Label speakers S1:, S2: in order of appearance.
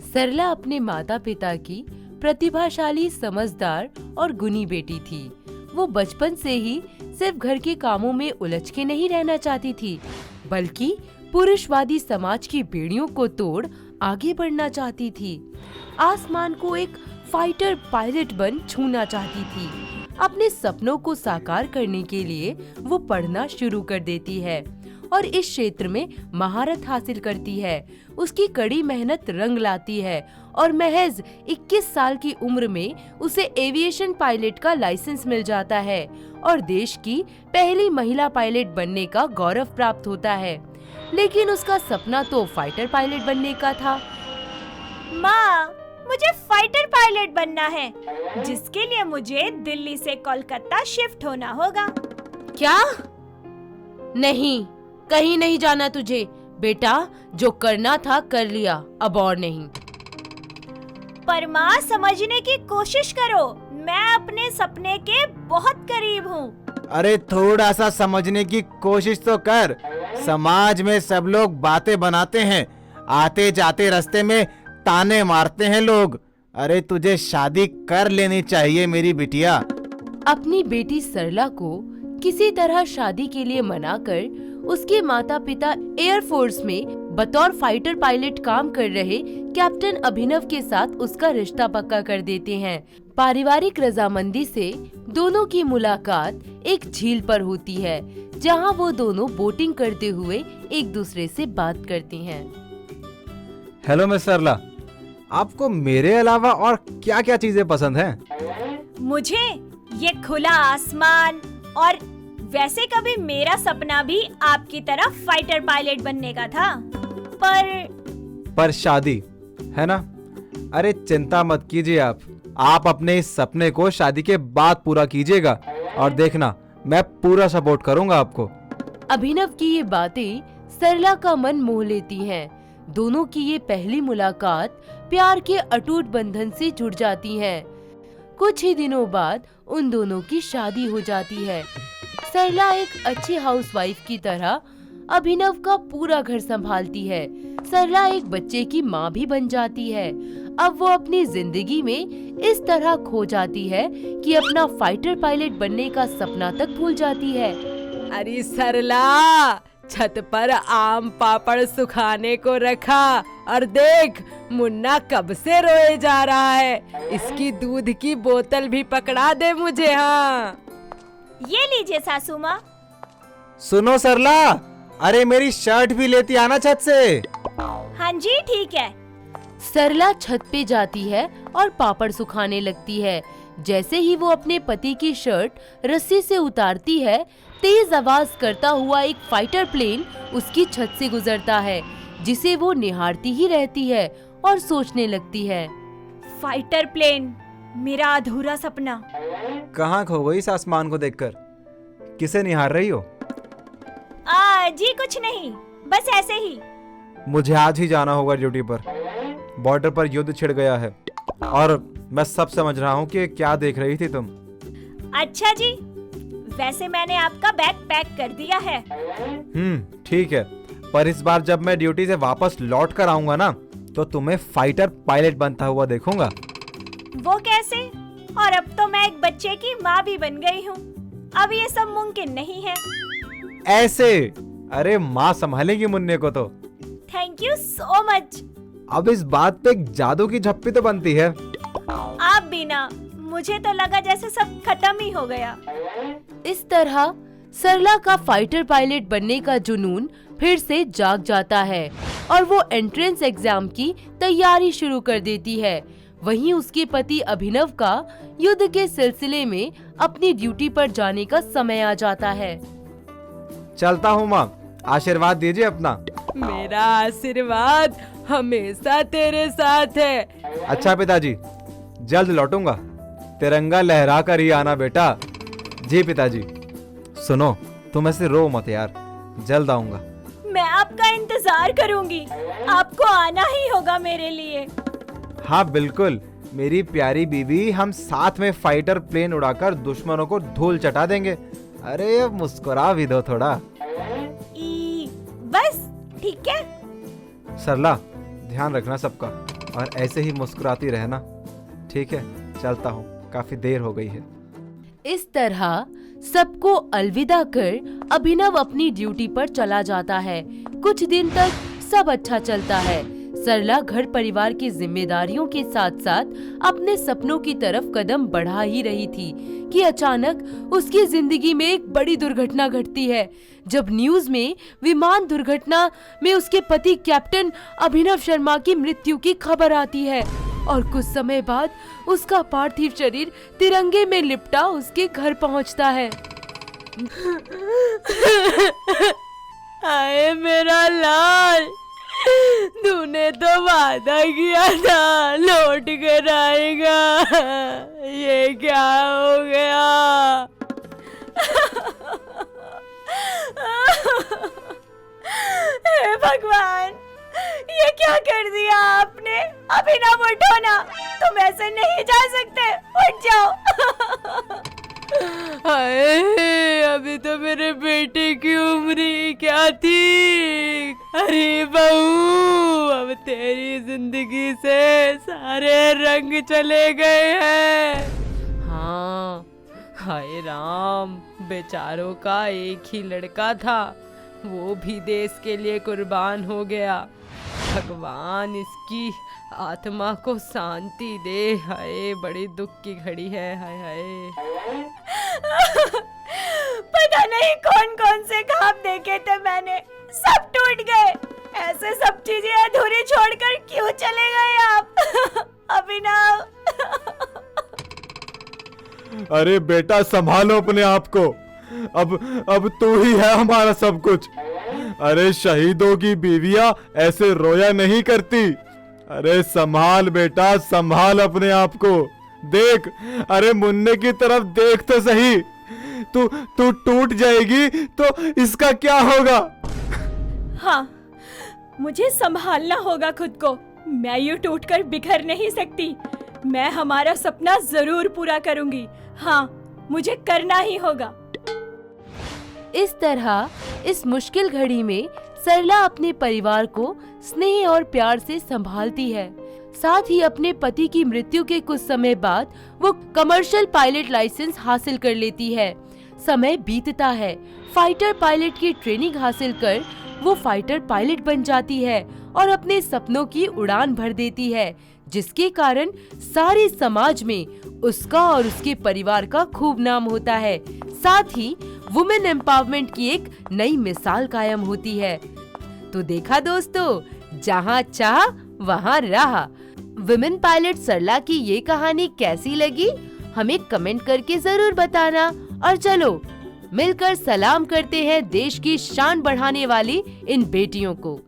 S1: सरला अपने माता पिता की प्रतिभाशाली, समझदार और गुणी बेटी थी। वो बचपन से ही सिर्फ घर के कामों में उलझ के नहीं रहना चाहती थी, बल्कि पुरुषवादी समाज की बेड़ियों को तोड़ आगे बढ़ना चाहती थी। आसमान को एक फाइटर पायलट बन छूना चाहती थी। अपने सपनों को साकार करने के लिए वो पढ़ना शुरू कर देती है और इस क्षेत्र में महारत हासिल करती है। उसकी कड़ी मेहनत रंग लाती है और महज 21 साल की उम्र में उसे एविएशन पायलट का लाइसेंस मिल जाता है और देश की पहली महिला पायलट बनने का गौरव प्राप्त होता है। लेकिन उसका सपना तो फाइटर पायलट बनने का था।
S2: माँ, मुझे फाइटर पायलट बनना है, जिसके लिए मुझे दिल्ली से कोलकाता शिफ्ट होना होगा।
S1: क्या? नहीं, कहीं नहीं जाना तुझे। बेटा, जो करना था कर लिया, अब और नहीं।
S2: पर माँ, समझने की कोशिश करो, मैं अपने सपने के बहुत करीब हूँ।
S3: अरे थोड़ा सा समझने की कोशिश तो कर। समाज में सब लोग बातें बनाते हैं, आते जाते रास्ते में ताने मारते हैं लोग। अरे तुझे शादी कर लेनी चाहिए मेरी बिटिया।
S1: अपनी बेटी सरला को किसी तरह शादी के लिए मनाकर उसके माता पिता एयरफोर्स में बतौर फाइटर पायलट काम कर रहे कैप्टन अभिनव के साथ उसका रिश्ता पक्का कर देते हैं। पारिवारिक रजामंदी से दोनों की मुलाकात एक झील पर होती है, जहां वो दोनों बोटिंग करते हुए एक दूसरे से बात करती हैं।
S3: हेलो मिस सरला, आपको मेरे अलावा और क्या क्या चीजें पसंद हैं?
S2: मुझे ये खुला आसमान, और वैसे कभी मेरा सपना भी आपकी तरह फाइटर पायलट बनने का था, पर
S3: शादी है ना? अरे चिंता मत कीजिए आप अपने इस सपने को शादी के बाद पूरा कीजिएगा और देखना, मैं पूरा सपोर्ट करूंगा आपको।
S1: अभिनव की ये बातें सरला का मन मोह लेती हैं। दोनों की ये पहली मुलाकात प्यार के अटूट बंधन से जुड़ जाती है। कुछ ही दिनों बाद उन दोनों की शादी हो जाती है। सरला एक अच्छी हाउसवाइफ की तरह अभिनव का पूरा घर संभालती है। सरला एक बच्चे की माँ भी बन जाती है। अब वो अपनी जिंदगी में इस तरह खो जाती है कि अपना फाइटर पायलट बनने का सपना तक भूल जाती है। अरे सरला, छत पर आम पापड़ सुखाने को रखा और देख, मुन्ना कब से रोए जा रहा है। इसकी दूध की बोतल भी पकड़ा दे मुझे। हाँ,
S2: ये लीजिए सासू माँ।
S3: सुनो सरला, अरे मेरी शर्ट भी लेती आना छत से।
S2: हाँ जी, ठीक है।
S1: सरला छत पे जाती है और पापड़ सुखाने लगती है। जैसे ही वो अपने पति की शर्ट रस्सी से उतारती है, तेज आवाज करता हुआ एक फाइटर प्लेन उसकी छत से गुजरता है, जिसे वो निहारती ही रहती है और सोचने लगती है।
S2: फाइटर प्लेन, मेरा अधूरा सपना।
S3: कहाँ खो गई इस आसमान को देखकर? किसे निहार रही हो?
S2: जी कुछ नहीं, बस ऐसे ही।
S3: मुझे आज ही जाना होगा ड्यूटी पर। बॉर्डर पर युद्ध छिड़ गया है और मैं सब समझ रहा हूँ कि क्या देख रही थी तुम।
S2: अच्छा जी, वैसे मैंने आपका बैग पैक कर दिया है।
S3: ठीक है, पर इस बार जब मैं ड्यूटी से वापस लौट कर आऊंगा ना, तो तुम्हें फाइटर पायलट बनता हुआ देखूंगा।
S2: वो कैसे? और अब तो मैं एक बच्चे की माँ भी बन गई हूँ। अब ये सब मुमकिन नहीं है।
S3: ऐसे? अरे माँ संभालेगी मुन्ने को तो।
S2: Thank you so much.
S3: अब इस बात पे एक जादू की झप्पी तो बनती है।
S2: आप भी ना, मुझे तो लगा जैसे सब खत्म ही हो गया।
S1: इस तरह सरला का फाइटर पायलट बनने का जुनून फिर से जाग जाता है और वो एंट्रेंस एग्जाम की तैयारी शुरू कर देती है। वहीं उसके पति अभिनव का युद्ध के सिलसिले में अपनी ड्यूटी पर जाने का समय आ जाता है।
S3: चलता हूँ माँ, आशीर्वाद दीजिए अपना।
S1: मेरा आशीर्वाद हमेशा तेरे साथ है।
S3: अच्छा पिताजी, जल्द लौटूंगा। तिरंगा लहरा कर ही आना बेटा। जी पिताजी। सुनो, तुम ऐसे रो मत यार, जल्द आऊंगा।
S2: मैं आपका इंतजार करूंगी, आपको आना ही होगा मेरे लिए।
S3: हाँ बिल्कुल मेरी प्यारी बीवी, हम साथ में फाइटर प्लेन उड़ाकर दुश्मनों को धूल चटा देंगे। अरे अब मुस्कुरा भी दो थोड़ा।
S2: बस ठीक है।
S3: सरला, ध्यान रखना सबका। और ऐसे ही मुस्कुराती रहना। ठीक है, चलता हूँ, काफी देर हो गई है।
S1: इस तरह सबको अलविदा कर अभिनव अपनी ड्यूटी पर चला जाता है। कुछ दिन तक सब अच्छा चलता है। सरला घर परिवार की जिम्मेदारियों के साथ साथ अपने सपनों की तरफ कदम बढ़ा ही रही थी कि अचानक उसकी जिंदगी में एक बड़ी दुर्घटना घटती है। जब न्यूज में विमान दुर्घटना में उसके पति कैप्टन अभिनव शर्मा की मृत्यु की खबर आती है और कुछ समय बाद उसका पार्थिव शरीर तिरंगे में लिपटा उसके घर पहुंचता है। आए मेरा लाल, तूने तो वादा किया था लौट कर आएगा, ये क्या हो गया?
S2: हे भगवान, ये क्या कर दिया आपने? अभिनव उठो ना, तुम ऐसे नहीं जा सकते, उठ जाओ।
S1: हाय, अभी तो मेरे बेटे की उम्र ही क्या थी। अरे बहू, अब तेरी जिंदगी से सारे रंग चले गए हैं। हाँ, हाय राम, बेचारों का एक ही लड़का था, वो भी देश के लिए कुर्बान हो गया। भगवान इसकी आत्मा को शांति दे। हाय, बड़ी दुख की घड़ी है। हाय हाय।
S2: पता नहीं कौन कौन से ख्वाब देखे थे मैंने, सब टूट गए। ऐसे सब चीजें अधूरी छोड़कर क्यों चले गए आप? अभिनव।
S3: अरे बेटा, संभालो अपने आप को। अब तू ही है हमारा सब कुछ। अरे शहीदों की बीवियां ऐसे रोया नहीं करती। अरे संभाल बेटा, संभाल अपने आप को। देख, अरे मुन्ने की तरफ देख तो सही। तू टूट जाएगी तो इसका क्या होगा?
S2: हाँ, मुझे संभालना होगा खुद को। मैं यूं टूटकर बिखर नहीं सकती। मैं हमारा सपना जरूर पूरा करूंगी। हाँ, मुझे करना ही होगा।
S1: इस तरह इस मुश्किल घड़ी में सरला अपने परिवार को स्नेह और प्यार से संभालती है। साथ ही अपने पति की मृत्यु के कुछ समय बाद वो कमर्शियल पायलट लाइसेंस हासिल कर लेती है। समय बीतता है, फाइटर पायलट की ट्रेनिंग हासिल कर वो फाइटर पायलट बन जाती है और अपने सपनों की उड़ान भर देती है, जिसके कारण सारे समाज में उसका और उसके परिवार का खूब नाम होता है। साथ ही वुमेन एम्पावरमेंट की एक नई मिसाल कायम होती है। तो देखा दोस्तों, जहाँ चाह वहाँ रहा। वुमेन पायलट सरला की ये कहानी कैसी लगी हमें कमेंट करके जरूर बताना। और चलो मिलकर सलाम करते हैं देश की शान बढ़ाने वाली इन बेटियों को।